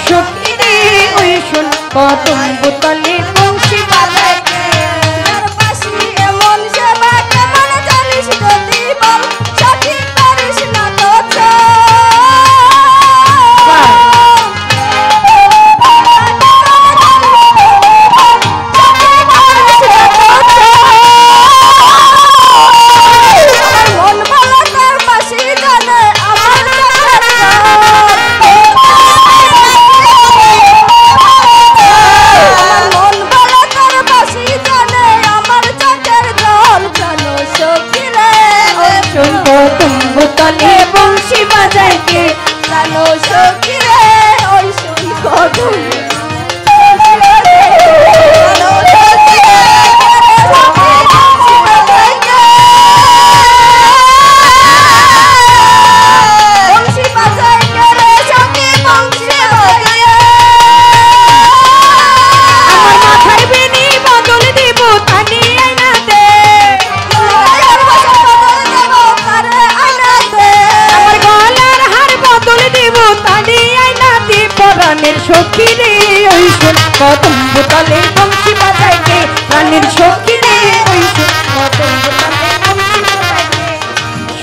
সখী রে ওই শোন কদম বোতলে বংশী বাজায় কে তার পাশে এমন সেবা কেমন জানিস যদি বল সঠিক পারিস না তো মন ভালো তার পাশে জানে আমার মন ভালো তার পাশে জানে আমার চোখের জল জানো সখী রে ওই শোন কদম বোতলে বংশী বাজায় কে জানো সখী রে ওই শোন কদম সখী রে ওই শোন কদম বোতলে বংশী বাজায় কে প্রাণের সখী রে ওই শোন কদম বোতলে বংশী বাজায় কে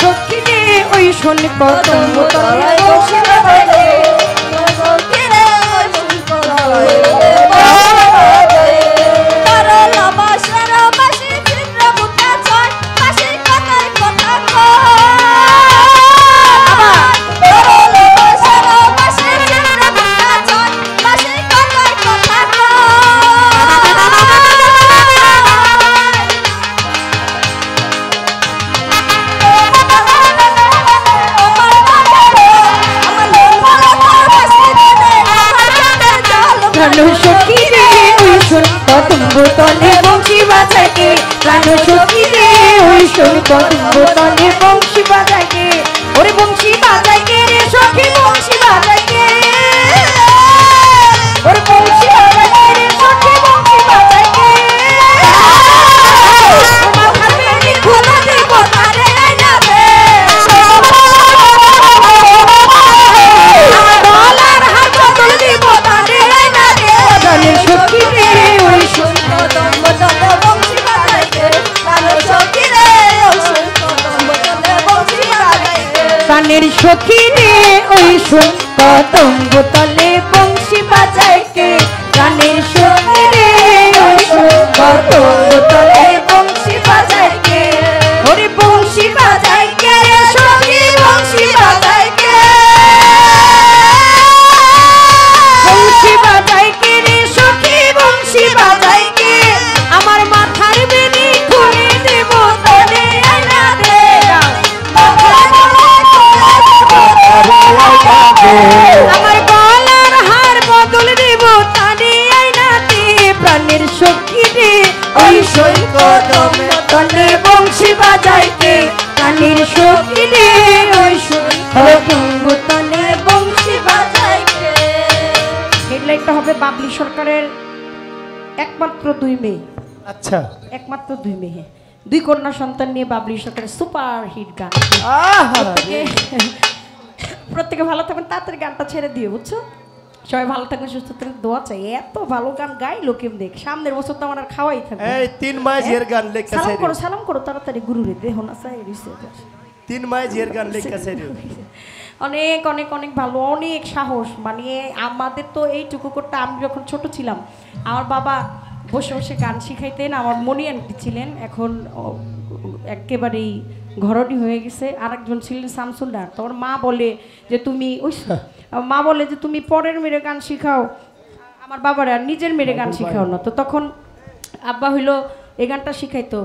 সখী রে ওই শোন কদম বোতলে বংশী বাজায় কে সখী রে ওই শোন কদম করলা বাসর বাসি ছিদ্র বুটা ছয় বাসি কথার কথা করলা বাসর বাসি ছিদ্র বুটা ছয় বাসি কথার কথা সখী রে ওই শোন কদম বোতলে বংশী বাজায় কে প্রাণ সখী রে ওই শোন কদম বোতলে বংশী বাজায় কে ওরে বংশী বাজায় কে রে সখী বংশী বাজায় কে ওরে বংশী বাজায় কে রে সখী বংশী বাজায় কে মাথার বেনি খোলা দেব তারে আইনা দে আমার গলার হার বদল দেব তারে আইনা দে প্রাণের সখী রে ওই শোন কদম বোতলে বংশী বাজায় কে জানো সখী রে ওই শোন কদম বোতলে বংশী বাজায় কে প্রাণের সখী রে ওই শোন কদম বোতলে বংশী বাজায় কে প্রাণের সখী রে ওই শোন কদম বোতলে বংশী বাজায় কে ওরে বংশী বাজায় কে রে সখী বংশী বাজায় কে বংশী বাজায় কে রে সখী বংশী বাজায় কে আমার মাথার বেনি খুলে দেব তোরে আইনা দে আমার গলার হার বদল দেব তারে আইনা দে প্রাণের সখী রে ওই শোন কদম বোতলে বংশী বাজায় কে প্রাণের সখী রে ওই শোন কদম বোতলে বংশী বাজায় কে। হেডলাইনটা হবে বাবলি সরকারের একমাত্র 2 মেয়ে। আচ্ছা একমাত্র 2 মেয়ে, 2 কন্যা সন্তান নিয়ে বাবলি সরকারের সুপার হিট গান। প্রত্যেকে ভালো থাকবেন, তাড়াতাড়ি গানটা ছেড়ে দিও, বুঝছো? সবাই ভালো থাকবেন, সুস্থ থাকবেন, দোয়া চাই। এত ভালো গান গাইলো কেম দেখ, সামনের বছর তো আমার আর খাওয়াই থাকবে। এই 3 মাস এর গান লেখা সালাম করো, সালাম করো তাড়াতাড়ি, গুরুরে দেহ না চাই রিসে 3 মাস এর গান লেখা অনেক অনেক অনেক ভালো, অনেক সাহস। মানে আমাদের তো এইটুকু করতে, আমি যখন ছোট ছিলাম আমার বাবা বসে বসে গান শিখাইতেন। আমার মনি আন্টি ছিলেন, এখন একেবারেই ঘরণী হয়ে গেছে। আরেকজন ছিলেন শামসুন্নার। তোমার মা বলে যে তুমি মা বলে যে তুমি পরের মেরে গান শিখাও, আমার বাবারা নিজের মেরে গান শিখাও না। তো তখন আব্বা হইলো এই গানটা শিখাইতো।